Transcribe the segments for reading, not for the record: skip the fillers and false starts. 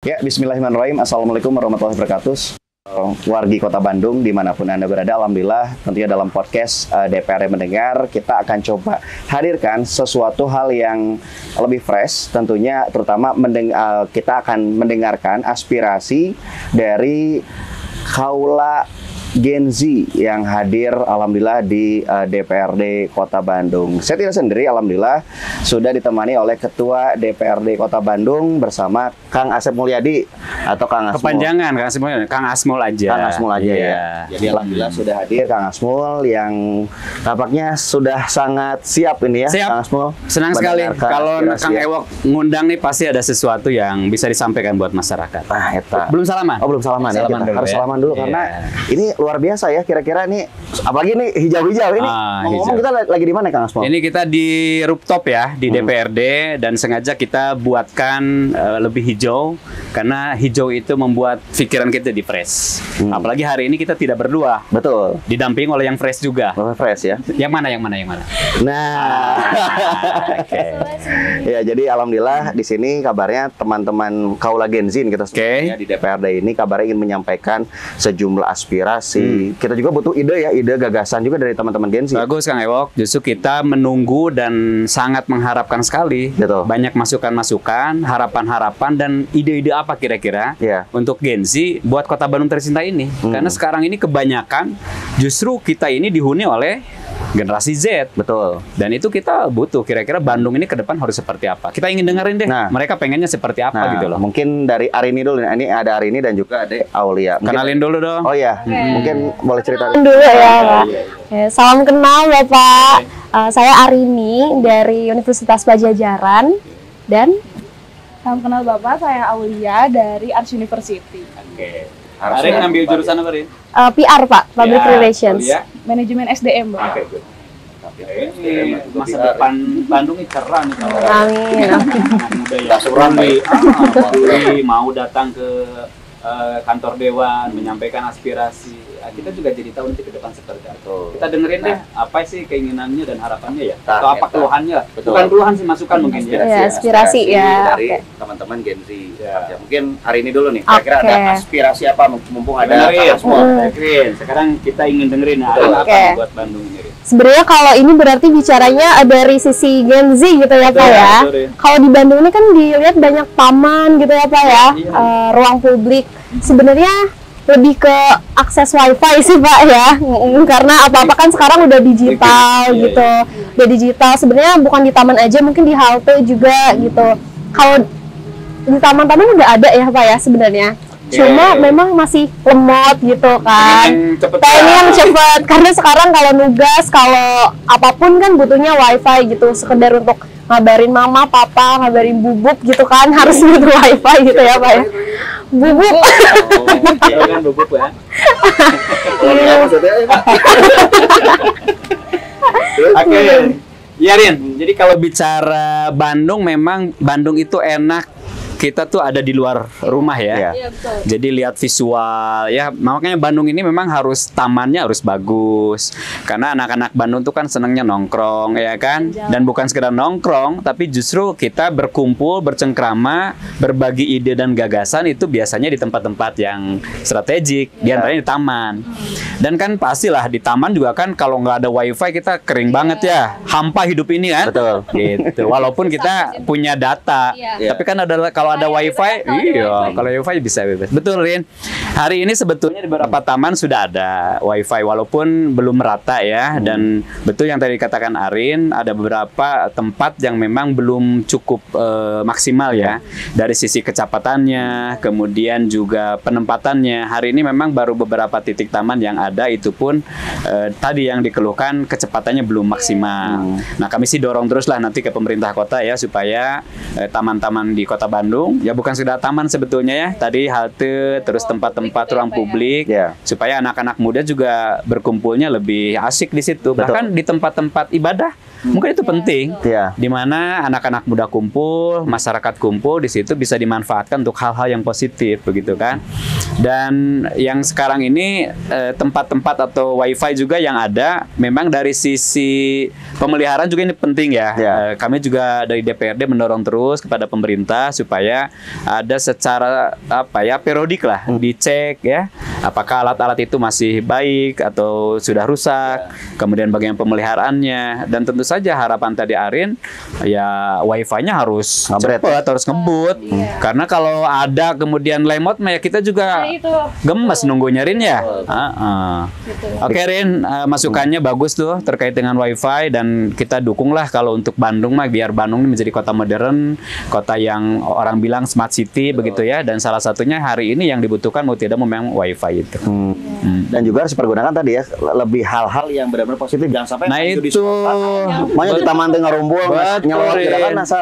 Ya, bismillahirrahmanirrahim. Assalamualaikum warahmatullahi wabarakatuh. Wargi Kota Bandung, dimanapun Anda berada, alhamdulillah tentunya dalam podcast DPRD Mendengar, kita akan coba hadirkan sesuatu hal yang lebih fresh, tentunya terutama kita akan mendengarkan aspirasi dari kaula Gen Z yang hadir alhamdulillah di DPRD Kota Bandung. Saya tidak sendiri, alhamdulillah sudah ditemani oleh Ketua DPRD Kota Bandung bersama Kang Asep Mulyadi atau Kang Asmul. Kepanjangan Kang Asmul aja. Kang Asmul aja ya. Jadi alhamdulillah sudah hadir Kang Asmul yang tampaknya sudah sangat siap ini ya. Siap. Kang Asmul. Senang sekali kalau Kang Ewok ngundang nih, pasti ada sesuatu yang bisa disampaikan buat masyarakat. Nah, eta. Belum salaman? Oh, belum salaman ya. Salaman dulu, harus ya. salaman dulu karena ini luar biasa ya, kira-kira nih, apalagi nih hijau-hijau ini. Ngomong-ngomong kita lagi di mana Kang Asmul? Ini kita di rooftop ya, di DPRD, dan sengaja kita buatkan lebih hijau karena hijau itu membuat pikiran kita di fresh. Apalagi hari ini kita tidak berdua. Betul. Didamping oleh yang fresh juga. Fresh ya. Yang mana? Nah. Oke. Ya, jadi alhamdulillah di sini kabarnya teman-teman kaula Gen Z kita semua di DPRD ini kabarnya ingin menyampaikan sejumlah aspirasi. Kita juga butuh ide ya, ide gagasan juga dari teman-teman Gen Z. Bagus Kang Ewok, justru kita menunggu dan sangat mengharapkan sekali. Betul. Banyak masukan-masukan, harapan-harapan dan ide-ide apa kira-kira untuk Gen Z buat Kota Bandung tercinta ini. Karena sekarang ini kebanyakan justru kita ini dihuni oleh generasi Z. Betul. Dan itu kita butuh kira-kira Bandung ini ke depan harus seperti apa. Kita ingin dengerin deh. Mereka pengennya seperti apa gitu loh. Mungkin dari Arini dulu. Ini ada Arini dan juga ada Aulia. Kenalin dulu dong. Oh ya, mungkin boleh cerita dulu ya, Pak. Salam kenal Bapak. Saya Arini dari Universitas Pajajaran dan salam kenal Bapak, saya Aulia dari Arts University. Oke. Arin ngambil jurusan apa, Rin? PR, Pak, Public Relations. Manajemen SDM, Pak. Oke, good. Ini masa depan Bandung ini cerah nih. Amin. Muda yang mau datang ke kantor dewan, menyampaikan aspirasi. Kita juga jadi tahu nanti ke depan seperti apa. Kita dengerin deh apa sih keinginannya dan harapannya ya, atau apa keluhannya. Bukan keluhan sih, masukan mungkin ya. Aspirasi ya. Dari teman-teman Gen Z. Mungkin hari ini dulu nih, kira-kira ada aspirasi apa mumpung ada semua. Sekarang kita ingin dengerin apa buat Bandung ini. Sebenarnya kalau ini berarti bicaranya dari sisi Gen Z gitu ya Pak ya. Kalau di Bandung ini kan dilihat banyak taman gitu ya Pak ya, ruang publik. Sebenarnya lebih ke akses wifi sih Pak ya, karena apa-apa kan sekarang udah digital gitu, udah digital. Sebenarnya bukan di taman aja, mungkin di halte juga gitu. Kalau di taman-taman udah ada ya Pak ya sebenarnya. Cuma memang masih lemot gitu kan. Pengen yang cepet, karena sekarang kalau nugas, kalau apapun kan butuhnya wifi gitu, sekedar untuk ngabarin mama, papa, ngabarin bubuk gitu kan, harus butuh wifi gitu ya Pak ya. Bubuk. Kan bubuk ya. Oke. Ya Rin, jadi kalau bicara Bandung, memang Bandung itu enak. Kita tuh ada di luar rumah ya. Iya, betul. Jadi lihat visual ya, makanya Bandung ini memang harus tamannya harus bagus. Karena anak-anak Bandung tuh kan senangnya nongkrong ya kan. Dan bukan sekedar nongkrong, tapi justru kita berkumpul, bercengkrama, berbagi ide dan gagasan itu biasanya di tempat-tempat yang strategik, di antaranya di taman. Dan kan pastilah di taman juga kan kalau nggak ada wifi kita kering banget ya. Hampa hidup ini kan. Betul. Gitu. Walaupun kita punya data, tapi kan kalau ada wifi, kalau wifi bisa bebas. Betul Rin. Hari ini sebetulnya di beberapa taman sudah ada wifi walaupun belum merata ya. Dan betul yang tadi dikatakan Arin, ada beberapa tempat yang memang belum cukup maksimal ya. Dari sisi kecepatannya, kemudian juga penempatannya. Hari ini memang baru beberapa titik taman yang ada, itu pun tadi yang dikeluhkan kecepatannya belum maksimal. Nah kami sih dorong terus lah nanti ke pemerintah kota ya, supaya taman-taman di Kota Bandung ya bukan sekedar taman sebetulnya ya, tadi halte, terus tempat-tempat ruang publik, supaya anak-anak muda juga berkumpulnya lebih asik di situ. Bahkan di tempat-tempat ibadah Mungkin itu penting. Iya. Di mana anak-anak muda kumpul, masyarakat kumpul, di situ bisa dimanfaatkan untuk hal-hal yang positif, begitu kan? Dan yang sekarang ini tempat-tempat atau wifi juga yang ada, memang dari sisi pemeliharaan juga ini penting ya. Kami juga dari DPRD mendorong terus kepada pemerintah supaya ada secara periodik lah dicek ya, apakah alat-alat itu masih baik atau sudah rusak, kemudian bagaimana pemeliharaannya, dan tentu saja harapan tadi Arin ya wifi-nya harus cepat, harus ngebut, karena kalau ada kemudian lemot ya kita juga gemes nunggunya Rin ya. Oke Rin, masukannya bagus tuh terkait dengan wifi, dan kita dukunglah kalau untuk Bandung mah, biar Bandung ini menjadi kota modern, kota yang orang bilang smart city begitu ya, dan salah satunya hari ini yang dibutuhkan mau tidak memang wifi itu. Dan juga harus dipergunakan tadi ya, lebih hal-hal yang benar-benar positif, jangan sampai itu makanya di taman tengah rumbul nyelot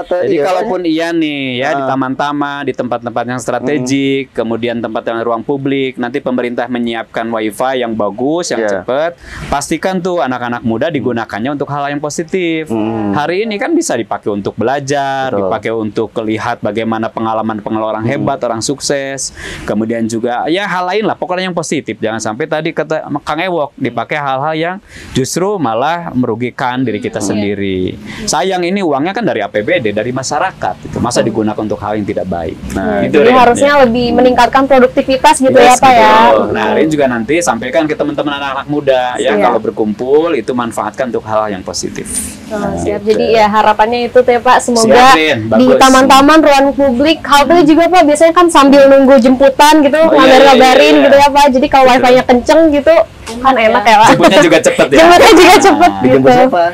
jadi kalaupun iya nih ya, di taman-taman, di tempat-tempat yang strategik, kemudian tempat yang ruang publik, nanti pemerintah menyiapkan wifi yang bagus, yang cepat, pastikan tuh anak-anak muda digunakannya untuk hal yang positif. Hari ini kan bisa dipakai untuk belajar, dipakai untuk lihat bagaimana pengalaman orang hebat, orang sukses, kemudian juga ya hal lain lah, pokoknya yang positif. Jangan sampai tadi kata Kang Ewok dipakai hal-hal yang justru malah merugikan diri kita sendiri. Sayang, ini uangnya kan dari APBD, dari masyarakat, itu masa digunakan untuk hal yang tidak baik. Nah, itu jadi harusnya lebih meningkatkan produktivitas gitu ya Pak ya. Nah, Rin juga nanti sampaikan ke teman-teman anak-anak muda ya, kalau berkumpul itu manfaatkan untuk hal yang positif. Siap. Jadi ya harapannya itu ya Pak, semoga di taman-taman, ruang publik, halte juga Pak, biasanya kan sambil nunggu jemputan gitu, ngabarin gitu ya Pak. Jadi kalau wifi-nya kenceng gitu kan enak ya Pak. Jemputnya juga cepet ya. Jemputnya juga cepet gitu. Dijemput siapa?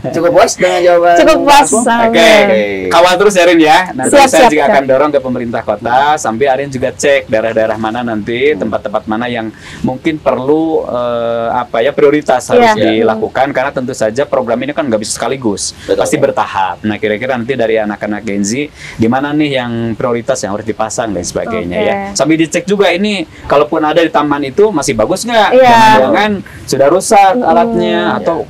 Cukup puas dengan jawaban. Cukup puas. Oke. Kawal terus Arin ya. Nanti saya juga akan dorong ke pemerintah kota, sampai Arin juga cek daerah-daerah mana nanti, tempat-tempat mana yang mungkin perlu prioritas harus dilakukan, karena tentu saja program ini kan nggak bisa sekaligus, pasti bertahap. Nah, kira-kira nanti dari anak-anak Gen Z di mana nih yang prioritas yang harus dipasang dan sebagainya ya. Sambil dicek juga ini, kalaupun ada di taman itu masih bagus nggak? Jangan sudah rusak alatnya atau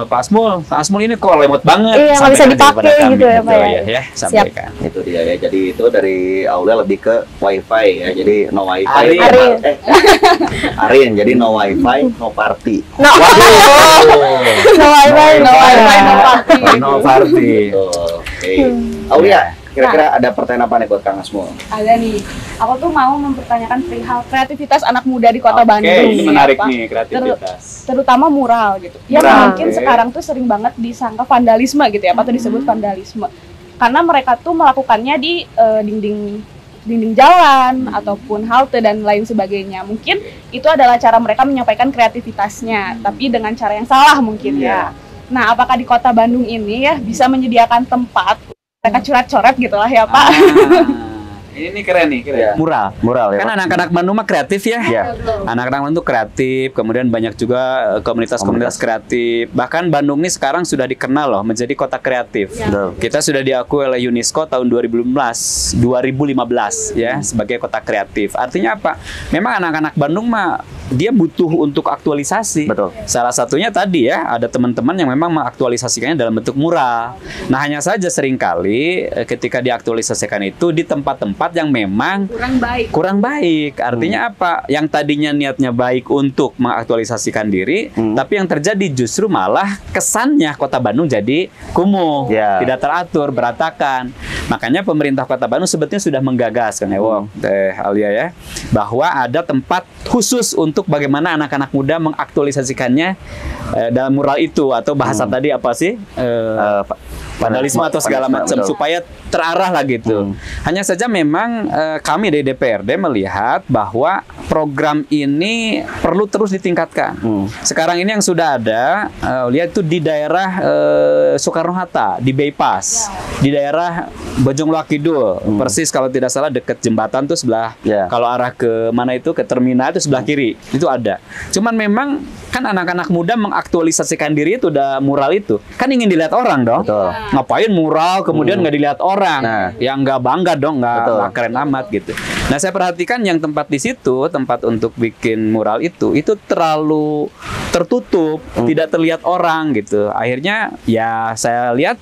Pak Asmul ini kok lemot banget. Iya, nggak bisa dipakai gitu ya Pak ya. Sampaikan. Itu dia ya. Jadi itu dari Aulia lebih ke wifi ya. Jadi no wifi. Arin. Jadi no wifi, no party. No wifi, no party. No party. Oke. Aulia, kira-kira ada pertanyaan apa nih buat Kang Asmul? Ada nih. Aku tuh mau mempertanyakan perihal kreativitas anak muda di Kota Bandung. Ini menarik nih, kreativitas. Terutama mural gitu. Ya mungkin sekarang tuh sering banget disangka vandalisme gitu ya, atau disebut vandalisme. Karena mereka tuh melakukannya di dinding jalan ataupun halte dan lain sebagainya. Mungkin itu adalah cara mereka menyampaikan kreativitasnya, tapi dengan cara yang salah mungkin ya. Nah, apakah di Kota Bandung ini ya bisa menyediakan tempat mereka coret-coret gitulah ya Pak? Ini keren nih, keren. Mural ya. Kan anak-anak Bandung mah kreatif ya. Anak-anak Bandung kreatif, kemudian banyak juga komunitas-komunitas kreatif. Bahkan Bandung ini sekarang sudah dikenal loh menjadi kota kreatif. Kita sudah diakui oleh UNESCO tahun 2015 ya sebagai kota kreatif. Artinya apa? Memang anak-anak Bandung mah dia butuh untuk aktualisasi. Salah satunya tadi ya, ada teman-teman yang memang mengaktualisasikannya dalam bentuk mural. Nah, hanya saja seringkali ketika diaktualisasikan itu di tempat-tempat yang memang kurang baik. Artinya apa? Yang tadinya niatnya baik untuk mengaktualisasikan diri, tapi yang terjadi justru malah kesannya Kota Bandung jadi kumuh, tidak teratur, berantakan. Makanya pemerintah Kota Bandung sebetulnya sudah menggagas, Kang Ewok, Aulia ya, bahwa ada tempat khusus untuk bagaimana anak-anak muda mengaktualisasikannya dalam mural itu, atau bahasa tadi apa sih? Vandalisme atau segala macam, supaya terarah lah gitu. Hanya saja memang kami dari DPRD melihat bahwa program ini perlu terus ditingkatkan. Sekarang ini yang sudah ada, lihat itu di daerah Soekarno-Hatta, di Bypass, di daerah Bojong Loa Kidul, persis kalau tidak salah dekat jembatan tuh sebelah, kalau arah ke mana itu, ke terminal itu sebelah kiri, itu ada. Cuman memang kan anak-anak muda mengaktualisasikan diri itu udah mural itu, kan ingin dilihat orang dong. Ngapain mural kemudian nggak dilihat orang? Yang nggak bangga dong, nggak wah keren amat gitu. Nah saya perhatikan yang tempat di situ, tempat untuk bikin mural itu terlalu tertutup, tidak terlihat orang gitu. Akhirnya ya saya lihat,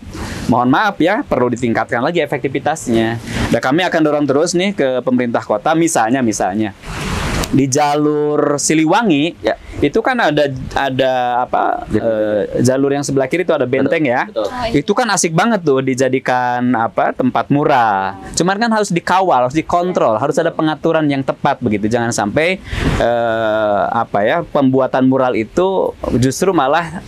mohon maaf ya, perlu ditingkatkan lagi efektivitasnya. Dan kami akan dorong terus nih ke pemerintah kota, misalnya di jalur Siliwangi ya, itu kan ada apa jalur yang sebelah kiri itu ada benteng ya. Betul. Itu kan asik banget tuh dijadikan apa tempat mural. Cuman kan harus dikawal, harus dikontrol, harus ada pengaturan yang tepat begitu. Jangan sampai apa ya pembuatan mural itu justru malah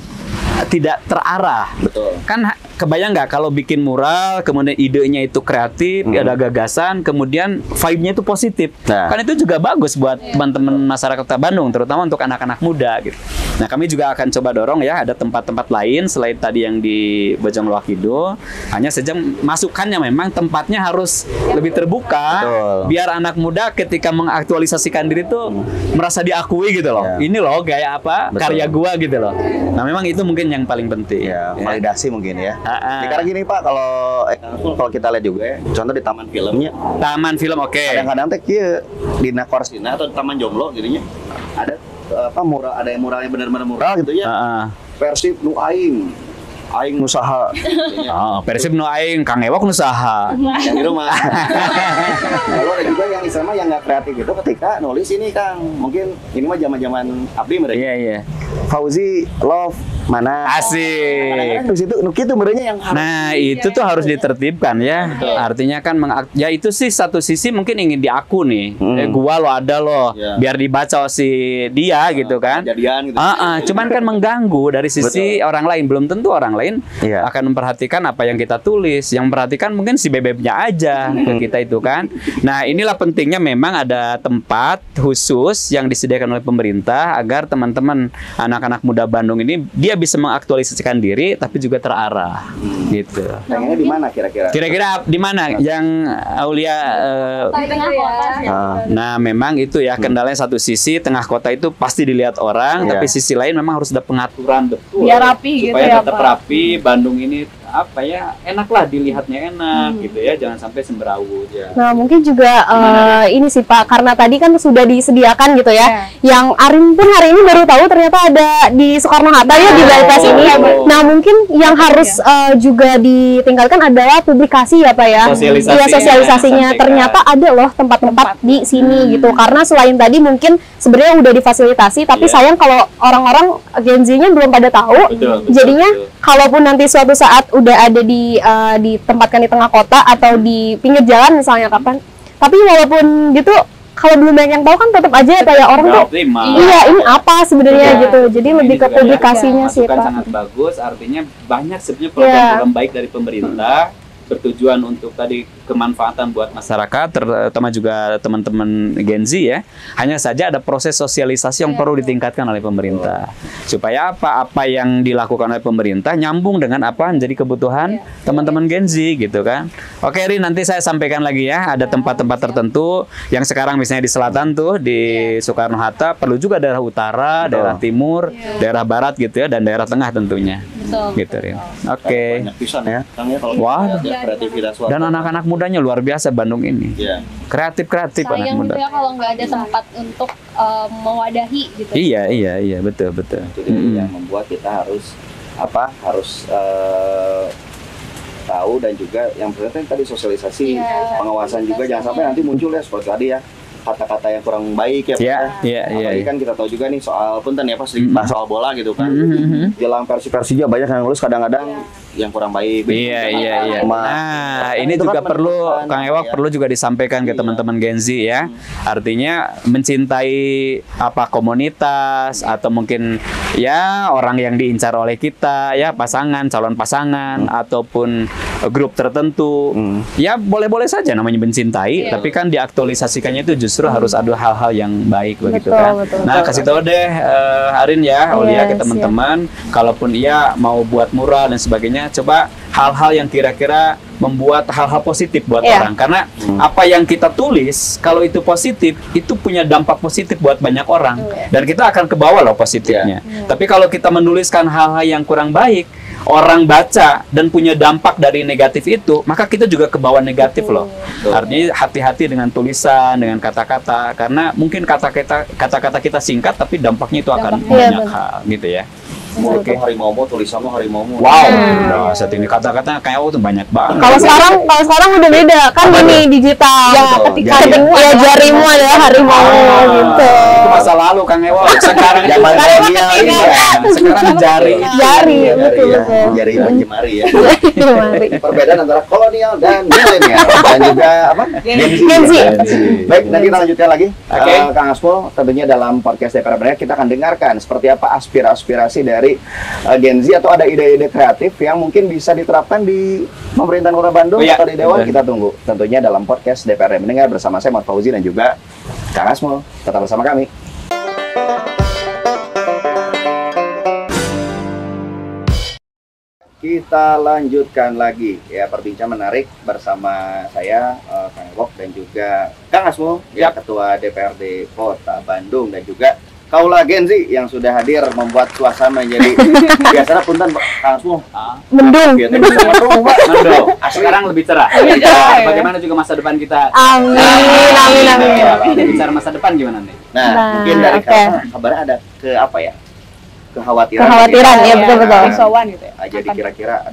tidak terarah. Betul. Kan kebayang nggak kalau bikin mural, kemudian idenya itu kreatif, ada gagasan, kemudian vibe-nya itu positif. Nah. Kan itu juga bagus buat teman-teman masyarakat Kota Bandung, terutama untuk anak-anak muda gitu. Nah, kami juga akan coba dorong ya, ada tempat-tempat lain selain tadi yang di Bojong Loa Kidul. Hanya saja masukannya memang tempatnya harus lebih terbuka. Betul. Biar anak muda ketika mengaktualisasikan diri tuh merasa diakui gitu loh. Ya. Ini loh gaya apa Betul. karya gua gitu loh. Nah, memang itu mungkin yang paling penting. Ya, validasi mungkin ya. Ah. Karena gini Pak, kalau kita lihat juga ya, contoh di taman filmnya, Taman film oke. kadang-kadang teh kieu di Korsina atau di Taman Jomblo gitunya ada apa mural, ada yang muralnya benar-benar mural gitu ya. Persib nu aing usaha. Persib nu aing Kang Ewok nu saha. Yang di rumah. Lalu ada juga yang istilahnya yang nggak kreatif itu ketika nulis ini Kang, mungkin ini mah zaman-zaman abdi mereka. Iya. Fauzi love mana? Asik. Kadang-kadang di situ nuki itu merenya yang harus. Nah, itu tuh harus ditertibkan ya. Artinya kan ya itu sih satu sisi mungkin ingin diaku nih. Gua lo ada lo, biar dibaca si dia gitu kan. Kejadian gitu. Cuman kan mengganggu dari sisi orang lain. Belum tentu orang lain akan memperhatikan apa yang kita tulis. Yang memperhatikan mungkin si bebeknya aja ke kita itu kan. Nah, inilah pentingnya memang ada tempat khusus yang disediakan oleh pemerintah agar teman-teman anak-anak muda Bandung ini dia bisa mengaktualisasikan diri tapi juga terarah gitu. Pengennya di mana kira-kira? Kira-kira di mana yang Aulia Di tengah kota sih. Nah, memang itu ya kendalanya satu sisi tengah kota itu pasti dilihat orang, tapi sisi lain memang harus ada pengaturan betul. Biar rapi gitu supaya ya, tetap Pak. rapi. Bandung ini apa ya enaklah dilihatnya enak gitu ya, jangan sampai semberawut ya. Nah, mungkin juga ini sih Pak, karena tadi kan sudah disediakan gitu ya. Yang Arin pun hari ini baru tahu ternyata ada di Soekarno-Hatta ya di bypass ini. Nah, mungkin yang harus juga ditingkatkan adalah publikasi ya Pak ya. Iya, sosialisasinya. Ternyata ada loh tempat-tempat di sini gitu. Karena selain tadi mungkin sebenarnya udah difasilitasi, tapi sayang kalau orang-orang Gen Z-nya belum pada tahu. Jadinya kalaupun nanti suatu saat udah ada ditempatkan di tengah kota atau di pinggir jalan misalnya kapan, tapi walaupun gitu kalau belum banyak yang tahu kan tetap aja kayak orang tuh iya ini apa sebenarnya gitu. Jadi lebih ke publikasinya sih Pak. Sangat bagus, artinya banyak sebenarnya program-program baik dari pemerintah bertujuan untuk tadi kemanfaatan buat masyarakat, terutama juga teman-teman Gen Z ya. Hanya saja ada proses sosialisasi yang perlu ditingkatkan oleh pemerintah. Supaya apa yang dilakukan oleh pemerintah nyambung dengan apa yang menjadi kebutuhan teman-teman Gen Z gitu kan. Oke Rin, nanti saya sampaikan lagi ya, ada tempat-tempat tertentu yang sekarang misalnya di selatan tuh di Soekarno-Hatta, perlu juga daerah utara, daerah timur, daerah barat gitu ya, dan daerah tengah tentunya. Gitu Rin. Oke. Banyak pisan ya. Kalau Wah. kreativitas warga. Dan anak-anak mudanya luar biasa Bandung ini. Kreatif-kreatif anak Sayang muda. gitu ya kalau nggak ada tempat untuk mewadahi gitu. Iya, betul. Itu yang membuat kita harus tahu, dan juga yang penting tadi sosialisasi, pengawasan juga, jangan sampai nanti muncul ya seperti tadi ya kata-kata yang kurang baik ya. Apalagi kan kita tahu juga nih soal punten ya pas bahas soal bola gitu kan. Jelang Persija banyak yang nulis kadang-kadang yang kurang baik. Iya. Nah, ini juga perlu Kang Ewok perlu juga disampaikan ke teman-teman Gen Z ya. Artinya mencintai apa komunitas atau mungkin ya orang yang diincar oleh kita ya, pasangan, calon pasangan ataupun grup tertentu. Ya boleh-boleh saja namanya mencintai, tapi kan diaktualisasikannya itu justru harus ada hal-hal yang baik begitu kan. Nah, kasih tahu deh Arin ya, Aulia ke teman-teman, kalaupun ia mau buat mural dan sebagainya, coba hal-hal yang kira-kira membuat hal-hal positif buat orang. Karena apa yang kita tulis, kalau itu positif, itu punya dampak positif buat banyak orang. Dan kita akan ke bawah loh positifnya. Tapi kalau kita menuliskan hal-hal yang kurang baik, orang baca dan punya dampak dari negatif itu, maka kita juga ke bawah negatif loh. Artinya hati-hati dengan tulisan, dengan kata-kata, karena mungkin kata-kata kita singkat tapi dampaknya itu akan banyak hal gitu ya. Oke, harimau tulisanmu harimau. Wow, nah, saat ini kata-kata kayak tuh banyak banget. Kalau sekarang udah beda kan, ini digital. Ya, ketika jarimu adalah harimau gitu. Itu masa lalu Kang Ewo. Sekarang zaman milenial sekarang jari betul. Jari jemari ya. Jemari. Perbedaan antara kolonial dan milenial dan juga apa? Gen Z. Baik, nanti kita lanjutkan lagi. Oke. Kang Asmo, tentunya dalam podcast DPR Mendengar kita akan dengarkan seperti apa aspirasi dari Gen Z atau ada ide-ide kreatif yang mungkin bisa diterapkan di pemerintahan Kota Bandung atau di Dewan. Kita tunggu tentunya dalam podcast DPR Mendengar bersama saya Muhammad Fauzi dan juga Kang Asmo. Tetap bersama kami. Kita lanjutkan lagi ya perbincangan menarik bersama saya Kang Ewok dan juga Kang Asmo ya Ketua DPRD Kota Bandung dan juga Kaula Gen Z yang sudah hadir membuat suasana menjadi biasanya punten Kang Asmo mendung. Sekarang lebih cerah. Bagaimana juga masa depan kita? Amin. Bicara masa depan gimana nih? Nah, mungkin dari kabarnya ada kekhawatiran ya, betul. Risauan gitu ya. Jadi kira-kira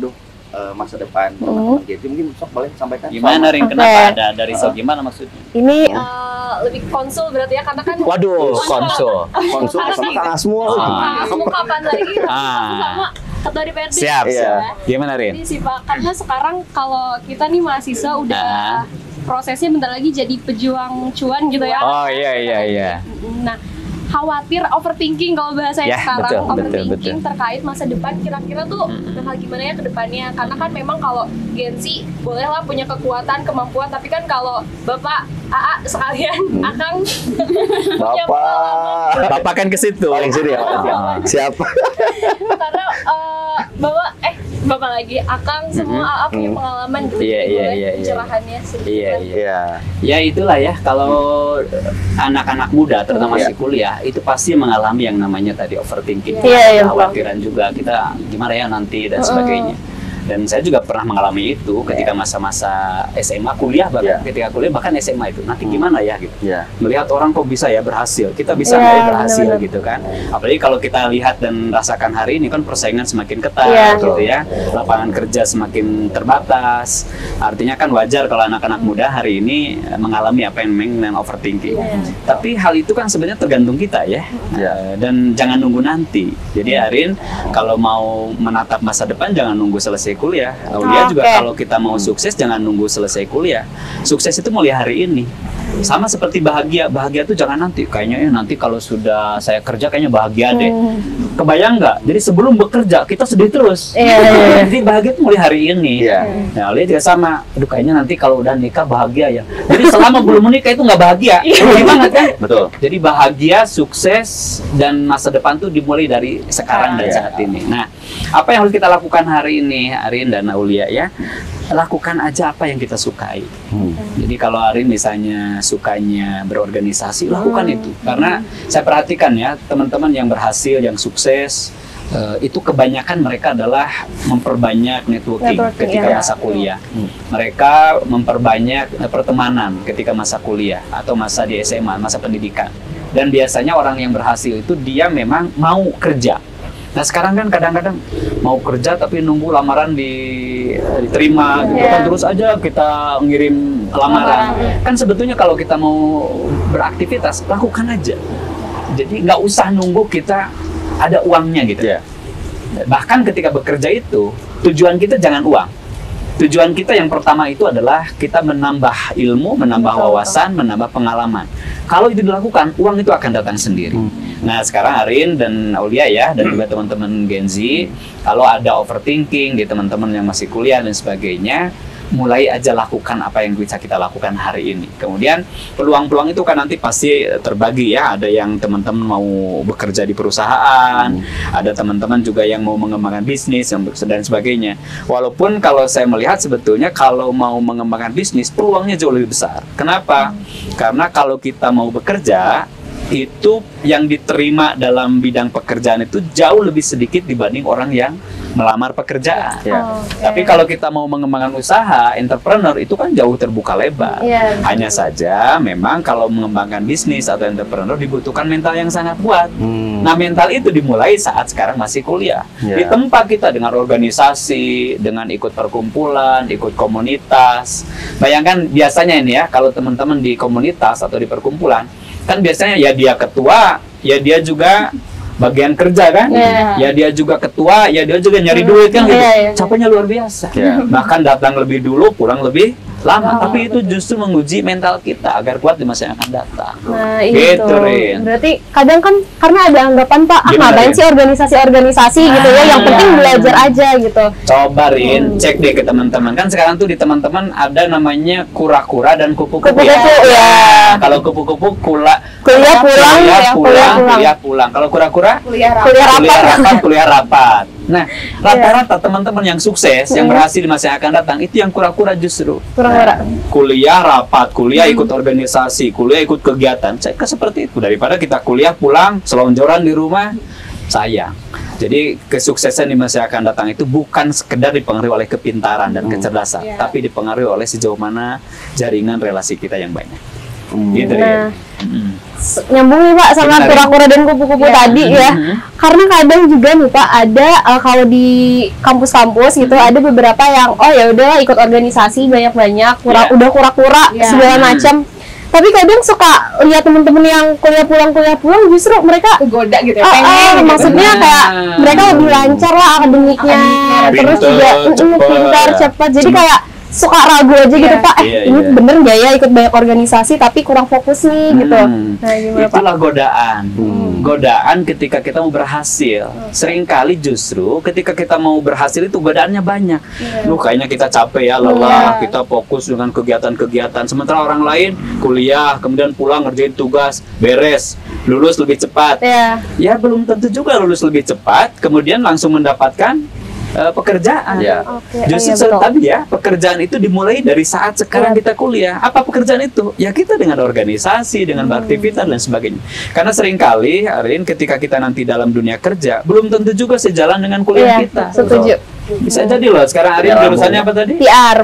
masa depan teman-teman Gen Z mungkin sok boleh sampaikan. Gimana Rin, kenapa ada risau gimana maksudnya? Ini lebih konsul berarti ya, karena kan Waduh, konsul sama Kang Asmo. Kamu kapan lagi? Sama Ketua DPRD. Siap. Gimana Rin? Ini sih Pak, karena sekarang kalau kita nih mahasiswa udah prosesnya bentar lagi jadi pejuang cuan gitu ya. Oh iya. Nah, khawatir overthinking kalau bahasanya sekarang, betul. overthinking terkait masa depan kira-kira tuh bakal gimana ya ke depannya, karena kan memang kalau Gen Z bolehlah punya kekuatan, kemampuan, tapi kan kalau Bapak AA sekalian Akang punya pengalaman. Bapak kan ke situ. Paling sini ya. Siapa? Karena Bapak lagi Akang semua AA punya pengalaman gitu. Iya. Pencerahannya sedikit. Iya. Ya itulah ya, kalau anak-anak muda terutama masih kuliah itu pasti mengalami yang namanya tadi overthinking, kekhawatiran juga kita gimana ya nanti dan sebagainya. Dan saya juga pernah mengalami itu ketika masa-masa SMA, kuliah bahkan ketika kuliah, bahkan SMA itu nanti gimana ya gitu. Melihat orang kok bisa ya berhasil, kita bisa nggak ya berhasil gitu kan. Apalagi kalau kita lihat dan rasakan hari ini kan persaingan semakin ketat gitu ya, lapangan kerja semakin terbatas. Artinya kan wajar kalau anak-anak muda hari ini mengalami apa yang namanya overthinking. Tapi hal itu kan sebenarnya tergantung kita ya. Dan jangan nunggu nanti. Jadi Arin, kalau mau menatap masa depan jangan nunggu selesai kuliah. Aulia juga kalau kita mau sukses jangan nunggu selesai kuliah. Sukses itu mulai hari ini. Sama seperti bahagia itu jangan nanti. Kayaknya nanti kalau sudah saya kerja kayaknya bahagia deh. Kebayang nggak? Jadi sebelum bekerja kita sedih terus. Jadi bahagia itu mulai hari ini. Nah, Aulia juga sama. Aduh kayaknya nanti kalau udah nikah bahagia ya. Jadi selama belum menikah itu nggak bahagia. Gimana kan? Betul. Jadi bahagia, sukses dan masa depan tuh dimulai dari sekarang dan saat ini. Nah, apa yang harus kita lakukan hari ini, Arin dan Aulia ya? Lakukan aja apa yang kita sukai. Jadi kalau Arin misalnya sukanya berorganisasi, lakukan itu. Karena saya perhatikan ya, teman-teman yang berhasil, yang sukses, itu kebanyakan mereka adalah memperbanyak networking ketika masa kuliah. Mereka memperbanyak pertemanan ketika masa kuliah atau masa di SMA, masa pendidikan. Dan biasanya orang yang berhasil itu dia memang mau kerja. Nah sekarang kan kadang-kadang mau kerja tapi nunggu lamaran diterima gitu kan, terus aja kita ngirim lamaran. Kan sebetulnya kalau kita mau beraktivitas, lakukan aja. Jadi nggak usah nunggu kita ada uangnya gitu. Bahkan ketika bekerja itu, tujuan kita jangan uang. Tujuan kita yang pertama itu adalah kita menambah ilmu, menambah wawasan, menambah pengalaman. Kalau itu dilakukan, uang itu akan datang sendiri. Nah sekarang Arin dan Aulia ya, dan juga teman-teman Gen Z, kalau ada overthinking di teman-teman yang masih kuliah dan sebagainya, mulai aja lakukan apa yang bisa kita lakukan hari ini. Kemudian peluang-peluang itu kan nanti pasti terbagi ya. Ada yang teman-teman mau bekerja di perusahaan, ada teman-teman juga yang mau mengembangkan bisnis dan sebagainya. Walaupun kalau saya melihat sebetulnya kalau mau mengembangkan bisnis peluangnya jauh lebih besar. Kenapa? Karena kalau kita mau bekerja itu yang diterima dalam bidang pekerjaan itu jauh lebih sedikit dibanding orang yang melamar pekerjaan. Ya. Tapi kalau kita mau mengembangkan usaha, entrepreneur itu kan jauh terbuka lebar. Iya, betul. Hanya saja memang kalau mengembangkan bisnis atau entrepreneur dibutuhkan mental yang sangat kuat. Nah, mental itu dimulai saat sekarang masih kuliah. Ya. Di tempat kita dengan organisasi, dengan ikut perkumpulan, ikut komunitas. Bayangkan biasanya ini ya, kalau teman-teman di komunitas atau di perkumpulan, kan biasanya ya dia ketua, ya dia juga bagian kerja kan, ya dia juga ketua, ya dia juga nyari duit kan gitu. Capeknya luar biasa. Bahkan datang lebih dulu, pulang lebih lama, tapi itu justru menguji mental kita agar kuat di masa yang akan datang. Nah, Gitu, itu. Rin. Berarti kadang kan karena ada anggapan Pak, Gimana, ngapain Rin? sih organisasi-organisasi gitu ya, yang penting belajar aja gitu. Coba Rin, cek deh ke teman-teman. Kan sekarang tuh di teman-teman ada namanya kura-kura dan kupu-kupu. Kupu-kupu, ya. Kalau kupu-kupu Kuliah pulang, kuliah pulang. Kalau kura-kura Kuliah Kuliah rapat. kuliah rapat. Nah, rata-rata teman-teman yang sukses, yang berhasil di masa yang akan datang, itu yang kura-kura justru. Kura-kura. Kuliah rapat, kuliah ikut organisasi, kuliah ikut kegiatan. Saya seperti itu, daripada kita kuliah pulang selonjoran di rumah, sayang. Jadi kesuksesan di masa yang akan datang itu bukan sekedar dipengaruhi oleh kepintaran dan kecerdasan, tapi dipengaruhi oleh sejauh mana jaringan relasi kita yang banyak. Gitu ya. Nyambung nih Pak sama Benar, kura-kura dan kupu-kupu tadi ya. Karena kadang juga nih Pak ada kalau di kampus-kampus gitu ada beberapa yang oh ya udah ikut organisasi banyak-banyak, udah kura-kura segala macam. Tapi kadang suka lihat temen-temen yang kuliah pulang justru mereka kegoda gitu ya, pengen maksudnya kayak mereka lebih lancar lah akademiknya, terus juga pintar, cepat. Jadi kayak suka ragu aja gitu Pak, ini bener nggak ya ikut banyak organisasi tapi kurang fokus nih gitu. Nah, gimana Pak? Itulah godaan. Godaan ketika kita mau berhasil. Seringkali justru ketika kita mau berhasil itu godaannya banyak. Loh, kayaknya kita capek ya, lelah, kita fokus dengan kegiatan-kegiatan. Sementara orang lain kuliah, kemudian pulang ngerjain tugas, beres, lulus lebih cepat. Ya belum tentu juga lulus lebih cepat, kemudian langsung mendapatkan pekerjaan. Justru tadi ya, pekerjaan itu dimulai dari saat sekarang kita kuliah. Apa pekerjaan itu? Ya kita dengan organisasi, dengan beraktivitas dan sebagainya. Karena seringkali, Arin, ketika kita nanti dalam dunia kerja, belum tentu juga sejalan dengan kuliah kita. Setuju. Bisa jadi loh, sekarang Arin jurusannya apa tadi? PR,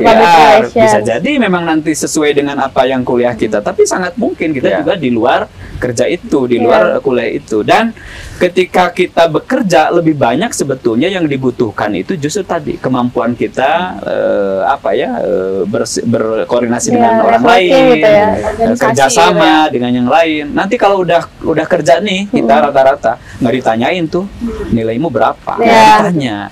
Bisa jadi memang nanti sesuai dengan apa yang kuliah kita, tapi sangat mungkin kita juga di luar kerja itu, di luar kuliah itu. Dan ketika kita bekerja lebih banyak sebetulnya yang dibutuhkan itu justru tadi kemampuan kita berkoordinasi dengan orang lain, gitu kerjasama dengan yang lain. Nanti kalau udah kerja nih kita rata-rata nggak ditanyain tuh nilaimu berapa, nggak ditanya.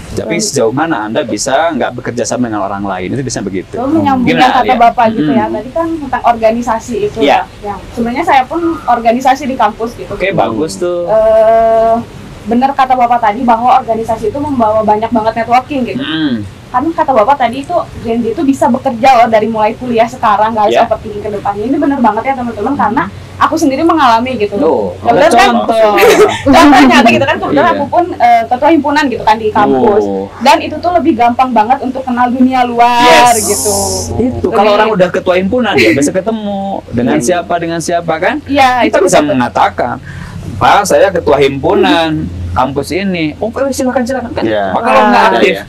Tapi sejauh mana Anda bisa nggak bekerja sama dengan orang lain, itu bisa begitu. Menyambung yang kata Bapak gitu ya, tadi kan tentang organisasi itu ya. Sebenarnya saya pun organisasi di kampus gitu. Oke, bagus tuh. Bener kata Bapak tadi bahwa organisasi itu membawa banyak banget networking gitu. Kan kata Bapak tadi itu Gen Z itu bisa bekerja loh dari mulai kuliah sekarang, nggak harus overthinking ke depannya. Ini bener banget ya teman-teman, karena aku sendiri mengalami gitu. Kemudian kan contoh nyata gitu kan, kebetulan aku pun ketua himpunan gitu kan di kampus. Dan itu tuh lebih gampang banget untuk kenal dunia luar gitu. Itu kalau orang udah ketua himpunan dia bisa ketemu dengan siapa kan? Iya, kita bisa mengatakan, Pak, saya ketua himpunan kampus ini. Oh, silakan kan. Kalau nggak aktif,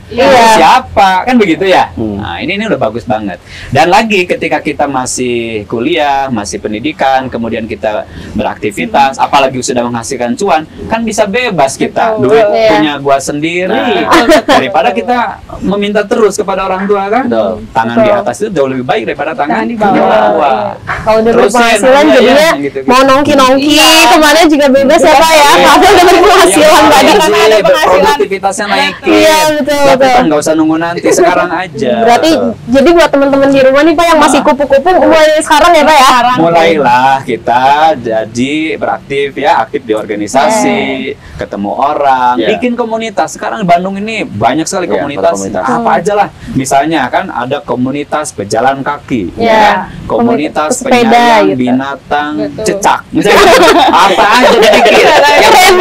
siapa? Kan begitu ya. Nah, ini udah bagus banget. Dan lagi ketika kita masih kuliah, masih pendidikan, kemudian kita beraktivitas, apalagi sudah menghasilkan cuan, kan bisa bebas kita. Duit punya gua sendiri. Daripada kita meminta terus kepada orang tua kan. Tangan di atas itu jauh lebih baik daripada tangan di bawah. Kalau udah berpenghasilan jadinya mau nongki-nongki kemana juga bebas ya Pak ya. Kalau udah berpenghasilan produktivitasnya naikin. Iya, betul. Kan nggak usah nunggu nanti, sekarang aja. Berarti jadi buat teman-teman di rumah nih Pak yang masih kupu-kupu mulai sekarang ya Pak ya. Mulailah kita jadi beraktif ya, aktif di organisasi, ketemu orang, bikin komunitas. Sekarang di Bandung ini banyak sekali komunitas. Apa aja lah. Misalnya kan ada komunitas pejalan kaki, komunitas penyayang binatang cecak. Misalnya apa aja dikit. Yang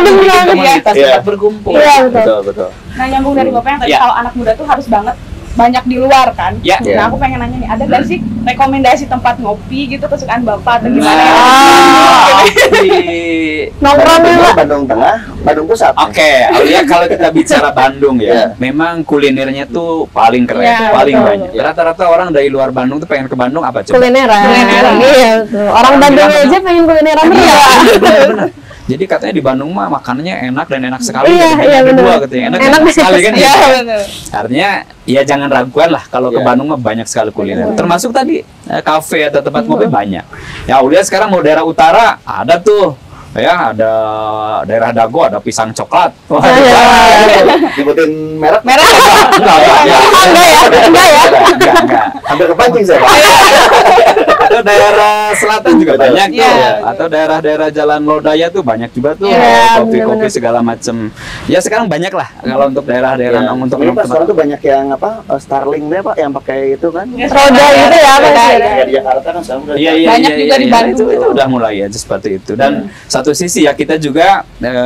komunitas tempat berkumpul. Betul. Nah, nyambung dari Bapak yang tadi kalau anak muda tuh harus banget banyak di luar kan. Ya. Nah, aku pengen nanya nih, ada nggak sih rekomendasi tempat ngopi gitu kesukaan Bapak atau gimana? Nongkrongnya Bandung Tengah, Bandung Pusat. Oke, Aulia, kalau kita bicara Bandung ya, memang kulinernya tuh paling keren, Ya, paling betul. banyak. Rata-rata orang dari luar Bandung tuh pengen ke Bandung apa coba? kulineran. Iya, betul. Orang Bandung aja pengen kulineran terus. Bener-bener. Jadi katanya di Bandung mah makanannya enak dan enak sekali. Iya, Hanya iya, ada bener. dua katanya. Enak sekali kan? Iya, gitu. betul. Artinya ya jangan raguan lah kalau ke Bandung mah banyak sekali kuliner. Termasuk tadi kafe atau tempat ngopi banyak. Ya Aulia sekarang mau daerah utara ada tuh. Ya ada daerah Dago ada pisang coklat. Wah, Dibutin merek? Merah. enggak. Hampir kepancing saya, Pak. Atau daerah selatan juga Betul. banyak tuh. Iya. Atau daerah-daerah Jalan Lodaya tuh banyak juga tuh. Iya, Kopi-kopi bener-bener. segala macem. Ya sekarang banyak lah kalau untuk daerah-daerah Ya. untuk Ini Pak, tempat. sekarang tuh banyak yang apa Starlink deh Pak, yang pakai itu kan? Roda gitu ya, Pak. Ya, di Jakarta kan sekarang udah. Iya, Banyak juga di Bandung. Itu udah mulai aja seperti itu. Dan satu sisi ya kita juga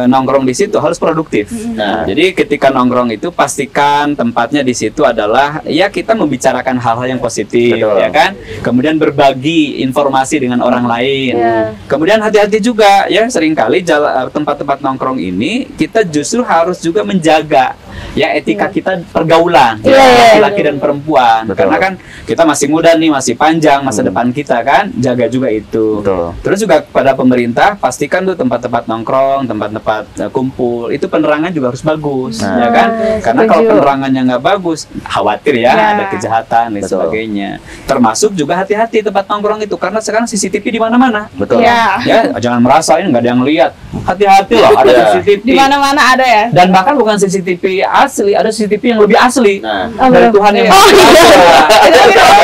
nongkrong di situ harus produktif. Nah. Jadi ketika nongkrong itu pastikan tempatnya di situ adalah ya kita membicarakan hal-hal yang positif, Betul. ya kan. Kemudian berbagi informasi dengan orang lain. Iya. Kemudian hati-hati juga ya seringkali tempat-tempat nongkrong ini kita justru harus juga menjaga ya etika kita pergaulan Iya, ya, iya, laki-laki betul. dan perempuan. Betul. Karena kan kita masih muda nih, masih panjang masa depan kita kan, jaga juga itu. Betul. Terus juga kepada pemerintah pastikan tuh tempat-tempat nongkrong, tempat-tempat kumpul itu penerangan juga harus bagus, Nah. ya kan? Karena setuju. kalau penerangannya nggak bagus, khawatir ya Ya. ada kejahatan dan Betul. sebagainya. Termasuk juga hati-hati tempat nongkrong itu karena sekarang CCTV di mana-mana. Betul. Iya. Ya, jangan merasa ini nggak ada yang lihat. Hati-hati loh, ada Ya. CCTV. Di mana-mana ada ya. Dan bahkan bukan CCTV asli, ada CCTV yang lebih asli. Nah, Dari Tuhan yang Oh, Maha iya. Kuasa.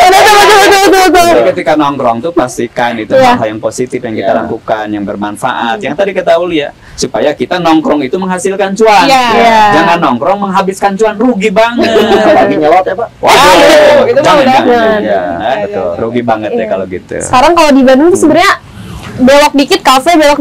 Betul. Jadi ketika nongkrong tuh pastikan itu Iya. hal yang positif yang kita Iya. lakukan, yang bermanfaat. Yang tadi kita ya, supaya kita nongkrong itu menghasilkan cuan. Iya. Iya. Jangan nongkrong menghabiskan cuan, rugi banget. lagi nyelot ya Pak? Waduh, itu mah jangan, udah. jangan. Iya. Betul. Rugi banget ya Iya. kalau gitu. Sekarang kalau di Bandung tuh sebenarnya belok dikit kafe gitu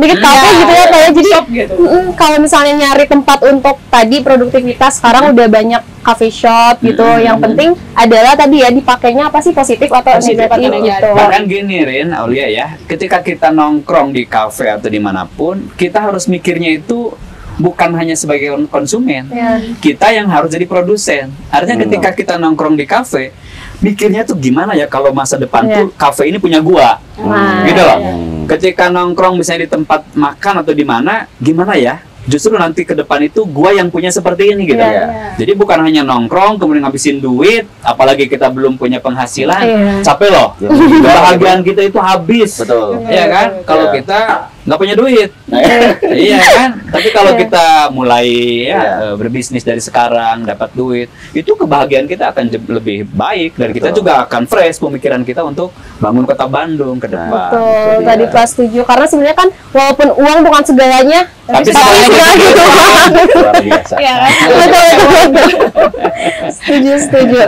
ya Pak ya. Jadi Shop gitu. kalau misalnya nyari tempat untuk tadi produktivitas sekarang udah banyak cafe shop gitu. Yang penting adalah tadi ya dipakainya apa sih positif atau Positif negatif atau negatif. gitu. Bahkan gini Rin, Aulia ya, ketika kita nongkrong di kafe atau dimanapun, kita harus mikirnya itu bukan hanya sebagai konsumen, Ya. kita yang harus jadi produsen. Artinya ketika kita nongkrong di kafe, mikirnya tuh gimana ya kalau masa depan Iya. tuh kafe ini punya gua, Nah, gitu loh. iya. Ketika nongkrong misalnya di tempat makan atau di mana, gimana ya? Justru nanti ke depan itu gua yang punya seperti ini gitu. Iya. Jadi bukan hanya nongkrong kemudian ngabisin duit, apalagi kita belum punya penghasilan, Iya. capek loh. Ya, Kebahagiaan kita itu habis. Betul. Iya kan? Kalau Iya. kita nggak punya duit, Nah, ya. iya kan? Tapi kalau Iya. kita mulai ya Iya. berbisnis dari sekarang, dapat duit, itu kebahagiaan kita akan lebih baik dan kita Betul. juga akan fresh pemikiran kita untuk bangun kota Bandung ke depan. Betul, Iya. tadi Pak setuju. Karena sebenarnya kan walaupun uang bukan segalanya, Tapi segalanya segalanya gitu. Luar biasa. Iya kan? Betul. Setuju.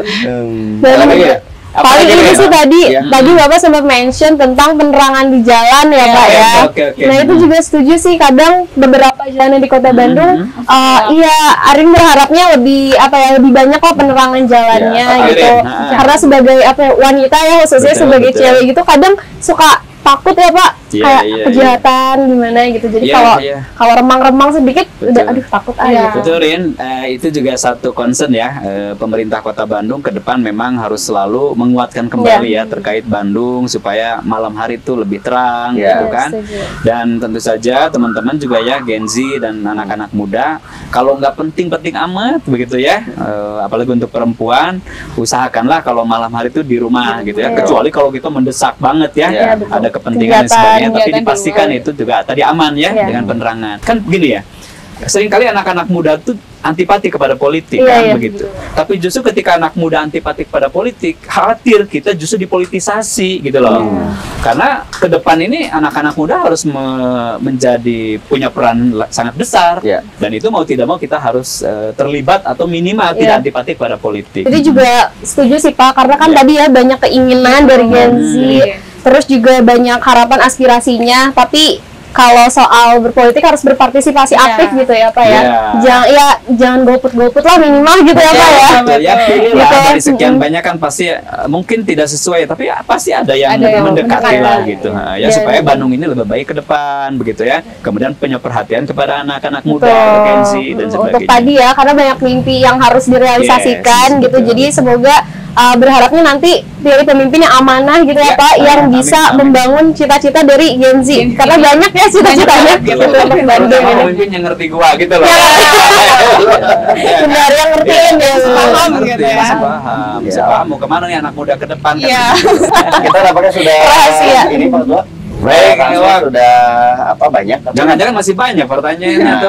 Dan Apalagi ya? paling Apalagi ini ya? sih tadi Iya. Bapak sempat mention tentang penerangan di jalan ya Iya, Pak ya. oke. Nah itu juga setuju sih, kadang beberapa jalan di Kota Bandung, iya Arin berharapnya lebih lebih banyak kok penerangan jalannya Iya, gitu. Arin, nah. Karena sebagai wanita ya khususnya Betul, sebagai betul. cewek gitu kadang suka takut ya Pak, Iya, kayak iya, kejahatan gimana gitu. Jadi Iya, kalau iya. kalau remang-remang sedikit udah Betul. aduh takut Iya. aja. Betul Rin, itu juga satu concern ya, pemerintah Kota Bandung ke depan memang harus selalu menguatkan kembali ya terkait Bandung supaya malam hari itu lebih terang Iya. gitu kan. Setuju. Dan tentu saja teman-teman juga ya Gen Z dan anak-anak muda, kalau nggak penting-penting amat begitu ya, apalagi untuk perempuan, usahakanlah kalau malam hari itu di rumah gitu ya. Iya. Kecuali kalau kita mendesak banget ya, Iya, betul. ada kepentingan dan Kegiatan, sebagainya, tapi kegiatan di dipastikan luar. itu juga tadi aman ya Iya. dengan penerangan. Kan begini ya. Seringkali anak-anak muda tuh antipati kepada politik Iya, kan iya. begitu. Tapi justru ketika anak muda antipati kepada politik, khawatir kita justru dipolitisasi gitu loh. Iya. Karena ke depan ini anak-anak muda harus menjadi punya peran sangat besar. Iya. Dan itu mau tidak mau kita harus terlibat atau minimal Iya. tidak antipati kepada politik. Jadi juga setuju sih Pak, karena kan Iya. tadi ya banyak keinginan dari Gen Z, Iya. terus juga banyak harapan aspirasinya, tapi kalau soal berpolitik harus berpartisipasi aktif gitu ya Pak ya. Jangan golput-golput lah minimal gitu ya Pak ya. Ya, pilih lah dari sekian banyak kan pasti mungkin tidak sesuai, tapi pasti ada yang mendekati lah gitu. Ya supaya Bandung ini lebih baik ke depan begitu ya. Kemudian punya perhatian kepada anak-anak muda, Gen Z dan sebagainya. Untuk tadi ya, karena banyak mimpi yang harus direalisasikan gitu. Jadi semoga berharapnya nanti pilih pemimpin yang amanah gitu ya Pak, yang bisa membangun cita-cita dari Gen Z. Karena banyak ya cita-citanya gitu untuk Bandung ini. Pemimpin yang ngerti gua gitu loh. Benar, yang ngertiin ya. Paham gitu ya. Bisa paham mau kemana nih anak muda ke depan kan. Kita nampaknya sudah ini Pak Tua. Baik, sudah banyak. Jangan-jangan masih banyak pertanyaannya atau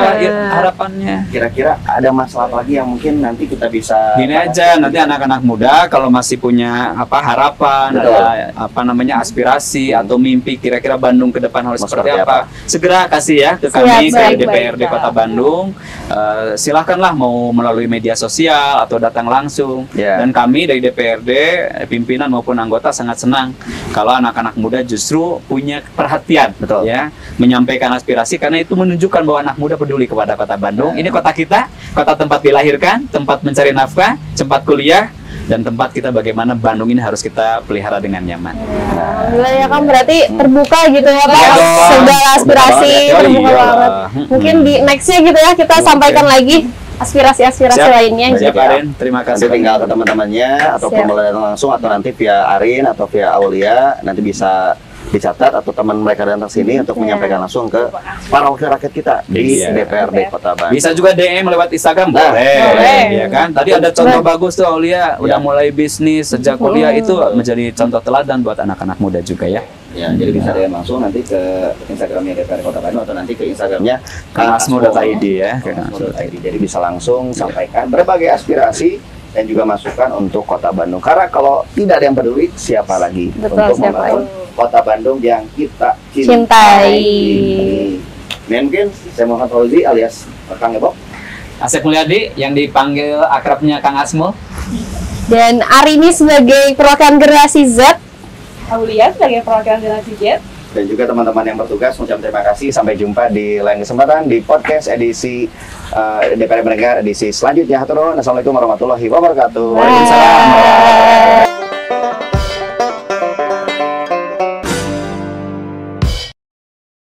harapannya. Kira-kira ada masalah lagi yang mungkin nanti kita bisa. Gini aja, nanti anak-anak muda kalau masih punya harapan, ada aspirasi atau mimpi kira-kira Bandung ke depan harus seperti apa, segera kasih ya ke kami ke DPRD Kota Bandung. Silahkanlah mau melalui media sosial atau datang langsung. Dan kami dari DPRD, pimpinan maupun anggota sangat senang kalau anak-anak muda justru punya perhatian, ya, menyampaikan aspirasi karena itu menunjukkan bahwa anak muda peduli kepada Kota Bandung. Ini kota kita, kota tempat dilahirkan, tempat mencari nafkah, tempat kuliah, dan tempat kita bagaimana Bandung ini harus kita pelihara dengan nyaman. Alhamdulillah ya kan, berarti terbuka gitu ya Pak, segala aspirasi terbuka banget. Mungkin di nextnya gitu ya kita sampaikan lagi aspirasi-aspirasi lainnya. Siap, Arin. Terima kasih. Nanti tinggal ke teman-temannya ataupun boleh datang langsung atau nanti via Arin atau via Aulia nanti bisa dicatat atau teman mereka datang sini untuk menyampaikan langsung ke para wakil rakyat kita di DPRD Kota Bandung. Bisa juga DM lewat Instagram, boleh. Ya kan? Tadi ada contoh bagus tuh Aulia, udah mulai bisnis sejak kuliah, itu menjadi contoh teladan buat anak-anak muda juga ya. Ya, jadi bisa DM langsung nanti ke Instagramnya DPRD Kota Bandung atau nanti ke Instagramnya kangasmo.id ya. Kangasmo.id. Jadi bisa langsung sampaikan berbagai aspirasi dan juga masukan untuk Kota Bandung. Karena kalau tidak ada yang peduli, siapa lagi untuk membangun Kota Bandung yang kita cintai. Mungkin saya Muhammad Fauzi alias Kang Ebok. Asep Mulyadi yang dipanggil akrabnya Kang Asmo. Dan Arini sebagai perwakilan generasi Z. Aulia sebagai perwakilan generasi Z. Dan juga teman-teman yang bertugas, mengucapkan terima kasih. Sampai jumpa di lain kesempatan di podcast edisi DPR Mendengar edisi selanjutnya. Hatur nuhun. Assalamualaikum warahmatullahi wabarakatuh. Waalaikumsalam.